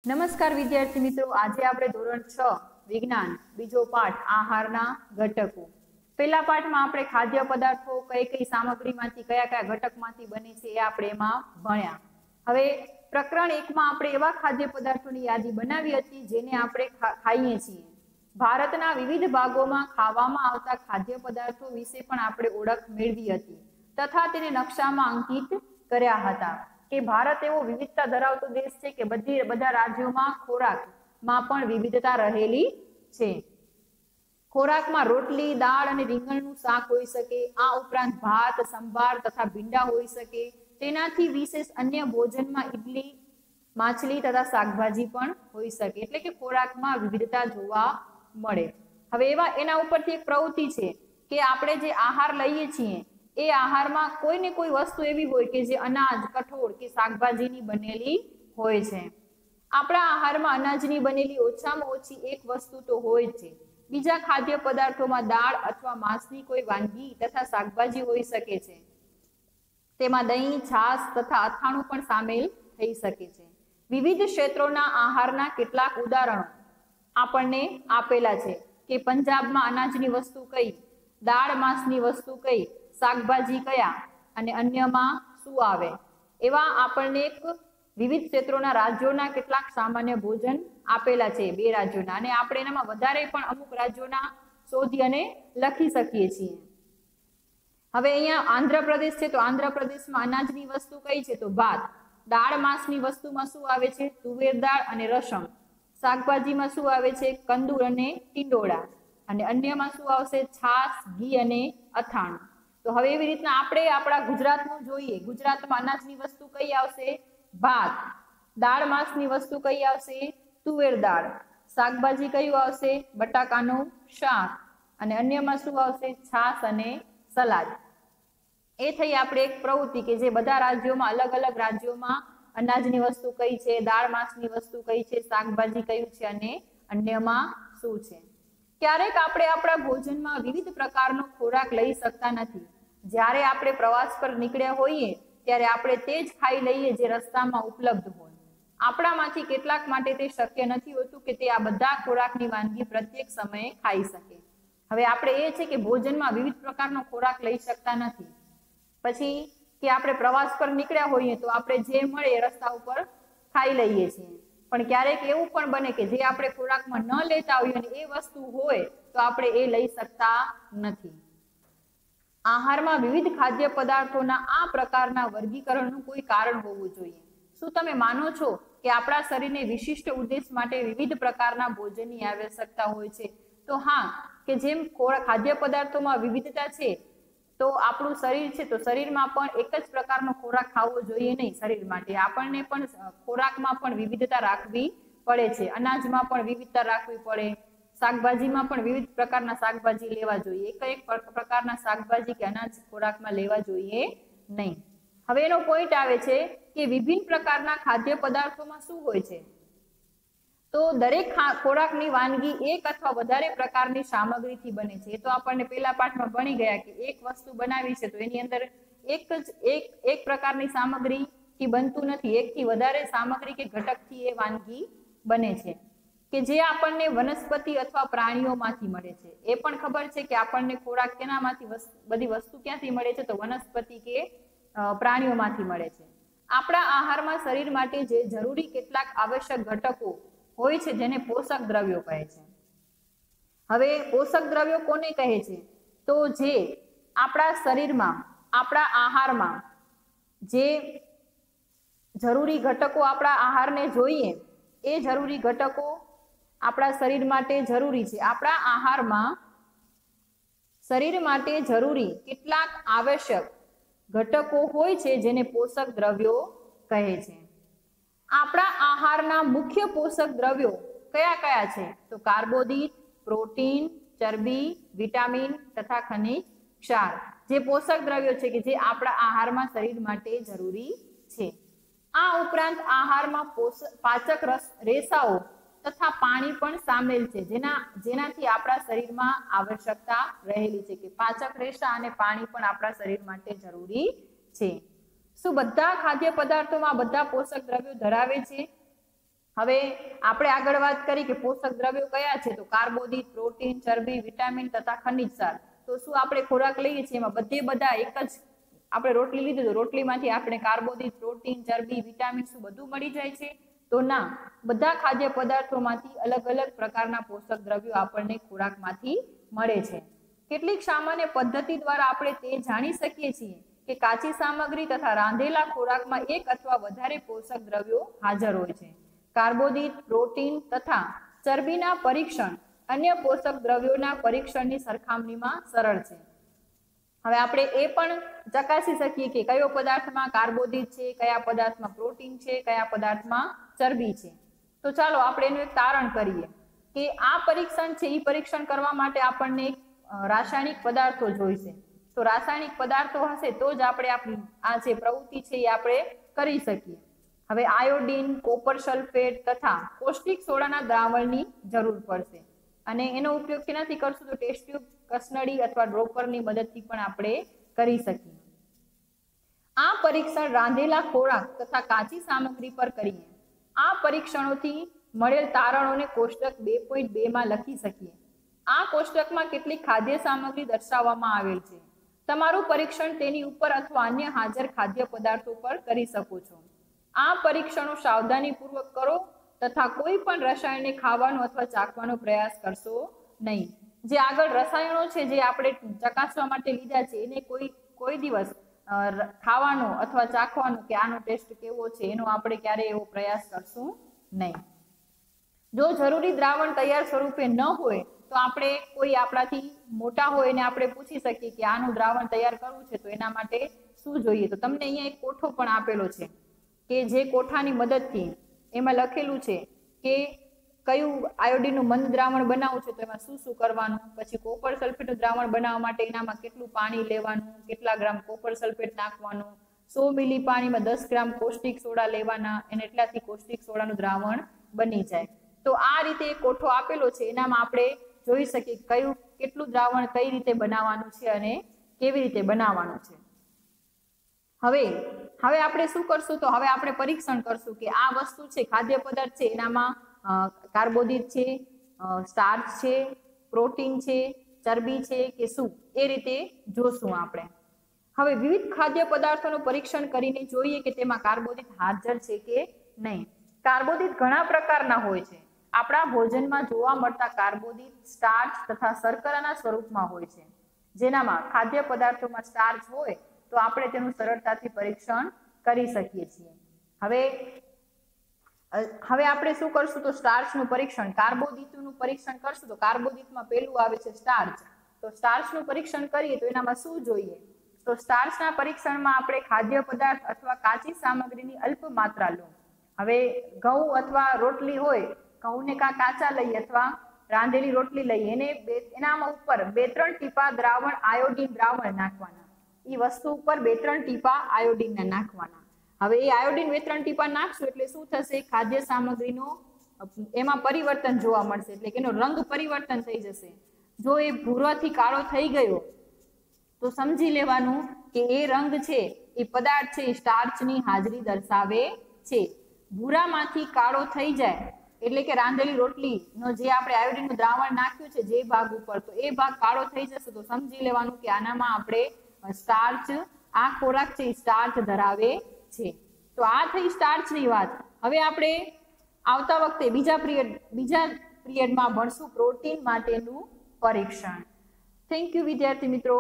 નમસ્કાર વિદ્યાર્થી મિત્રો, આજે આપણે ધોરણ 6 વિજ્ઞાન બીજો પાઠ આહારના ઘટકો. પહેલા પાઠમાં આપણે ખાદ્ય પદાર્થો કઈ કઈ સામગ્રીમાંથી કયા ઘટકમાંથી બને છે એ આપણે એમાં ભણ્યા. હવે પ્રકરણ 1 માં આપણે એવા ખાદ્ય પદાર્થોની યાદી બનાવી હતી જેને આપણે ખાઈએ છીએ. ભારતના વિવિધ ભાગોમાં ખાવામાં આવતા ખાદ્ય પદાર્થો વિશે પણ આપણે ઓળખ મેળવી હતી તથા તેને નકશામાં અંકિત કર્યા હતા કે ભારત એવો વિવિધતા ધરાવતો દેશ છે કે બધા રાજ્યોમાં ખોરાકમાં પણ વિવિધતા રહેલી છે. ખોરાકમાં રોટલી, દાળ અને રીંગણનું શાક હોઈ શકે. આ ઉપરાંત ભાત, સંભાર તથા ભીંડા હોઈ શકે. તેનાથી વિશેષ અન્ય ભોજનમાં ઈડલી, માછલી તથા શાકભાજી પણ હોઈ શકે. એટલે કે ખોરાકમાં વિવિધતા જોવા મળે. હવે એના ઉપરથી એક પ્રવૃત્તિ છે કે આપણે જે આહાર લઈએ છીએ એ આહારમાં કોઈ ને કોઈ વસ્તુ એવી હોય કે જે અનાજ, કઠોળ કે શાકભાજીની બનેલી હોય છે. આપણા આહારમાં અનાજની બનેલી ઓછામાં ઓછી એક વસ્તુ તો હોય જ છે. બીજા ખાદ્ય પદાર્થોમાં દાળ અથવા માંસની કોઈ વાનગી તથા શાકભાજી હોઈ શકે છે. તેમાં દહીં, છાશ તથા અથાણું પણ સામેલ થઈ શકે છે. વિવિધ ક્ષેત્રોના આહારના કેટલાક ઉદાહરણો આપણને આપેલા છે કે પંજાબમાં અનાજની વસ્તુ કઈ, દાળ માંસની વસ્તુ કઈ, શાકભાજી કયા અને અન્યમાં શું આવે. એવા આપણને એક વિવિધ ક્ષેત્રોના રાજ્યોના કેટલાક સામાન્ય ભોજન આપેલા છે, 2 રાજ્યોના, અને આપણે એનામાં વધારે પણ અમુક રાજ્યોના શોધી અને લખી શકીએ છીએ. હવે અહીંયા આંધ્રપ્રદેશ છે તો આંધ્રપ્રદેશમાં અનાજની વસ્તુ કઈ છે તો ભાત. દાળ માંસની વસ્તુમાં શું આવે છે? તુવેર દાળ અને રસમ. શાકભાજીમાં શું આવે છે? કંદુર અને ટીંડોળા. અને અન્યમાં શું આવશે? છાશ, ઘી અને અથાણું. તો હવે એવી રીતના આપણે આપણા ગુજરાતનું જોઈએ. ગુજરાતમાં અનાજની વસ્તુ કઈ આવશે? ભાત. દાળ માંસની વસ્તુ કઈ આવશે? તુવેર દાળ. શાકભાજી કયું આવશે? બટાકાનું શાક. અને અન્યમાં શું આવશે? છાશ અને સલાડ. એ થઈ આપણે એક પ્રવૃત્તિ કે જે બધા રાજ્યોમાં અલગ અલગ રાજ્યોમાં અનાજની વસ્તુ કઈ છે, દાળ માંસની વસ્તુ કઈ છે, શાકભાજી કયું છે અને અન્યમાં શું છે. ક્યારેક આપણે આપણા ભોજનમાં વિવિધ પ્રકારનો ખોરાક લઈ શકતા નથી. જ્યારે આપણે પ્રવાસ પર નીકળ્યા હોઈએ ત્યારે આપણે તે જ ખાઈ લઈએ જે રસ્તામાં ઉપલબ્ધ હોય. આપણામાંથી કેટલાક માટે તે શક્ય નથી હોતું કે તે આ બધા ખોરાકની વાનગી પ્રત્યેક સમયે ખાઈ શકે. હવે આપણે એ છે કે ભોજનમાં વિવિધ પ્રકારનો ખોરાક લઈ શકતા નથી. પછી કે આપણે પ્રવાસ પર નીકળ્યા હોઈએ તો આપણે જે મળે એ રસ્તા ઉપર ખાઈ લઈએ છીએ. પણ ક્યારેક એવું પણ બને કે જે આપણે ખોરાકમાં ન લેતા હોઈએ અને એ વસ્તુ હોય તો આપણે એ લઈ શકતા નથી. આહારમાં વિવિધ ખાદ્ય પદાર્થોના આ પ્રકારના વર્ગીકરણનું કોઈ કારણ હોવું જોઈએ. શું તમે માનો છો કે આપણા શરીરને વિશિષ્ટ ઉદ્દેશ માટે વિવિધ પ્રકારના ભોજનની આવશ્યકતા હોય છે? તો હા, કે જેમ ખાદ્ય પદાર્થોમાં વિવિધતા છે તો આપણું શરીર છે તો શરીરમાં પણ એક જ પ્રકારનો ખોરાક ખાવો જોઈએ નહીં. શરીર માટે આપણને પણ ખોરાકમાં પણ વિવિધતા રાખવી પડે છે. અનાજમાં પણ વિવિધતા રાખવી પડે. શાકભાજીમાં પણ વિવિધ પ્રકારના શાકભાજી લેવા જોઈએ. એક પ્રકારના શાકભાજી કે અનાજ ખોરાકમાં લેવા જોઈએ નહીં. હવે એનો પોઈન્ટ આવે છે કે વિભિન્ન પ્રકારના ખાદ્ય પદાર્થોમાં શું હોય છે? તો દરેક ખોરાકની વાનગી એક અથવા વધારે પ્રકારની સામગ્રીથી બને છે. એ તો આપણને પહેલા પાઠમાં ભણી ગયા કે એક વસ્તુ બનાવી છે તો એની અંદર એક પ્રકારની સામગ્રીથી બનતું નથી. એકથી વધારે સામગ્રી કે ઘટકથી એ વાનગી બને છે કે જે આપણને વનસ્પતિ અથવા પ્રાણીઓમાંથી મળે છે. એ પણ ખબર છે કે આપણને ખોરાક કેનામાંથી બધી વસ્તુ ક્યાંથી મળે છે? તો વનસ્પતિ કે પ્રાણીઓમાંથી મળે છે. આપણા આહારમાં શરીર માટે જે જરૂરી કેટલાક આવશ્યક ઘટકો હોય છે જેને પોષક દ્રવ્યો કહે છે. હવે પોષક દ્રવ્યો કોને કહે છે? તો જે આપણા શરીરમાં, આપણા આહારમાં જે જરૂરી ઘટકો આપણા આહારને જોઈએ એ જરૂરી ઘટકો આપણા શરીર માટે જરૂરી છે. આપણા આહારમાં શરીર માટે જરૂરી કેટલાક આવશ્યક ઘટકો હોય છે જેને પોષક દ્રવ્યો કહે છે. આપણા આહારના મુખ્ય પોષક દ્રવ્યો કયા કયા છે? તો કાર્બોદિત, પ્રોટીન, ચરબી, વિટામિન તથા ખનિજ ક્ષાર જે પોષક દ્રવ્યો છે કે જે આપણા આહારમાં શરીર માટે જરૂરી છે. આ ઉપરાંત આહારમાં પાચક રેસાઓ તથા પાણી પણ સામેલ છે જેનાથી આપણા શરીરમાં આવશ્યકતા રહેલી છે કે પાચક રેસા અને પાણી પણ આપણા શરીર માટે જરૂરી છે. શું બધા ખાદ્ય પદાર્થોમાં બધા પોષક દ્રવ્યો ધરાવે છે? હવે આપણે આગળ વાત કરી કે પોષક દ્રવ્યો કયા છે, તો કાર્બોદિત, પ્રોટીન, ચરબી, વિટામિન તથા ખનિજ સાર. તો શું આપણે ખોરાક લઈએ છીએ એમાં બધા એક જ, આપણે રોટલી લીધી તો રોટલીમાંથી આપણે કાર્બોદિત, પ્રોટીન, ચરબી, વિટામિન શું બધું મળી જાય છે? તો ના, બધા ખાદ્ય પદાર્થોમાંથી અલગ અલગ પ્રકારના પોષક દ્રવ્યો આપણને ખોરાકમાંથી મળે છે. કેટલીક સામાન્ય પદ્ધતિ દ્વારા આપણે તે જાણી શકીએ છીએ કે કાચી સામગ્રી તથા રાંધેલા ખોરાકમાં એક અથવા વધારે પોષક દ્રવ્યો હાજર હોય છે. કાર્બોદિત, પ્રોટીન તથા ચરબીના પરીક્ષણ અન્ય પોષક દ્રવ્યોના પરીક્ષણની સરખામણીમાં સરળ છે. હવે આપણે એ પણ ચકાસી શકીએ કે કયો પદાર્થમાં કાર્બોદિત છે, કયા પદાર્થમાં પ્રોટીન છે, કયા પદાર્થમાં ચરબી છે. તો ચાલો આપણે એનું એક તારણ કરીએ કે આ પરીક્ષણ છે એ પરીક્ષણ કરવા માટે આપણને રાસાયણિક પદાર્થો જોઈશે. તો રાસાયણિક પદાર્થો હશે તો જ આપણે આપણી આ જે પ્રવૃત્તિ છે એ આપણે કરી શકીએ. હવે આયોડીન, કોપર સલ્ફેટ તથા પૌષ્ટિક સોડાના દ્રાવણની જરૂર પડશે અને એનો ઉપયોગ કેનાથી કરશું તો ટેસ્ટ ટ્યુબ, કસનળી અથવા ડ્રોપરની મદદથી પણ આપણે કરી શકીએ. આ પરીક્ષણ રાંધેલા ખોરાક તથા કાચી સામગ્રી પર કરીએ. આ પરીક્ષણોથી મળેલ તારણોને કોષ્ટક 2.2 માં લખી શકીએ. આ કોષ્ટકમાં કેટલીક ખાદ્ય સામગ્રી દર્શાવવામાં આવેલ છે. તમારું પરીક્ષણ તેની ઉપર અથવા અન્ય હાજર ખાદ્ય પદાર્થો પર કરી શકો છો. આ પરીક્ષણો સાવધાનીપૂર્વક કરો તથા કોઈ પણ રસાયણને ખાવાનો અથવા ચાખવાનો પ્રયાસ કરશો નહીં. જે આગળ રસાયણો છે જે આપણે ચકાસવા માટે લીધા છે એને કોઈ દિવસ ખાવાનો અથવા ચાખવાનો કે આનો ટેસ્ટ કેવો છે એનો આપણે ક્યારેય એવો પ્રયાસ કરશું નહીં. જો જરૂરી દ્રાવણ તૈયાર સ્વરૂપે ન હોય તો આપણે કોઈ આપણાથી મોટા હોય એને આપણે પૂછી શકીએ કે આનું દ્રાવણ તૈયાર કરવું છે તો એના માટે શું જોઈએ. તો તમને અહીંયા એક કોઠો પણ આપેલો છે કે જે કોઠાની મદદથી એમાં લખેલું છે કે કયું આયોડીનનું મંદ દ્રાવણ બનાવવું છે તો એમાં શું શું કરવાનું, પછી કોપર સલ્ફેટનું દ્રાવણ બનાવવા માટે એનામાં કેટલું પાણી લેવાનું, કેટલા ગ્રામ કોપર સલ્ફેટ નાખવાનું, 100 મિલી પાણીમાં 10 ગ્રામ પૌષ્ટિક સોડા લેવાના અને એટલાથી પૌષ્ટિક સોડાનું દ્રાવણ બની જાય. તો આ રીતે કોઠો આપેલો છે એનામાં આપણે જોઈ શકીએ કયું કેટલું દ્રાવણ કઈ રીતે બનાવવાનું છે અને કેવી રીતે બનાવવાનું છે. હવે આપણે શું કરશું તો હવે આપણે પરીક્ષણ કરશું કે આ વસ્તુ છે ખાદ્ય પદાર્થ છે એનામાં કાર્બોદિત છે, સ્ટાર્ચ છે, પ્રોટીન છે, ચરબી છે કે શું, એ રીતે જોશું આપણે. હવે વિવિધ ખાદ્ય પદાર્થોનું પરીક્ષણ કરીને જોઈએ કે તેમાં કાર્બોદિત હાજર છે કે નહીં. કાર્બોદિત ઘણા પ્રકારના હોય છે. આપણા ભોજનમાં જોવા મળતા કાર્બોદિત સ્ટાર્ચ તથા શર્કરાના સ્વરૂપમાં હોય છે. જેનામાં ખાદ્ય પદાર્થોમાં સ્ટાર્ચ હોય તો આપણે તેનું સરળતાથી પરીક્ષણ કરી શકીએ છીએ. હવે આપણે શું કરશું તો સ્ટાર્ચનું પરીક્ષણ, કાર્બોદિતનું પરીક્ષણ કરશું તો કાર્બોદિતમાં પહેલું આવે છે સ્ટાર્ચ. તો સ્ટાર્ચનું પરીક્ષણ કરીએ તો એનામાં શું જોઈએ તો સ્ટાર્ચના પરીક્ષણમાં આપણે ખાદ્ય પદાર્થ અથવા કાચી સામગ્રીની અલ્પ માત્રા લો. હવે ઘઉં અથવા રોટલી હોય, ઘઉંને કાચા લઈએ અથવા રાંધેલી રોટલી લઈએ એને એનામાં ઉપર 2-3 ટીપા દ્રાવણ આયોડીન દ્રાવણ નાખવાના. એ વસ્તુ ઉપર 2-3 ટીપા આયોડીનના નાખવાના. હવે એ આયોડીન 2-3 ટીપા નાખશું એટલે શું થશે, ખાદ્ય સામગ્રીનો એમાં પરિવર્તન જોવા મળશે, એટલે કે એનો રંગ પરિવર્તન થઈ જશે. જો એ ભૂરાથી કાળો થઈ ગયો તો સમજી લેવાનું કે એ રંગ છે એ પદાર્થ છે એ સ્ટાર્ચની હાજરી દર્શાવે છે. ભૂરામાંથી કાળો થઈ જાય એટલે કે રાંધેલી રોટલીનો જે આપણે આયોડીનનું દ્રાવણ નાખ્યું છે જે ભાગ ઉપર, તો એ ભાગ કાળો થઈ જશે તો સમજી લેવાનું કે આનામાં આપણે સ્ટાર્ચ, આ ખોરાક છે સ્ટાર્ચ ધરાવે છે. તો આ થઈ સ્ટાર્ચની વાત. હવે આપણે આવતા વખતે બીજા પિરિયડમાં ભણશું પ્રોટીન માટેનું પરીક્ષણ. થેન્ક યુ વિદ્યાર્થી મિત્રો.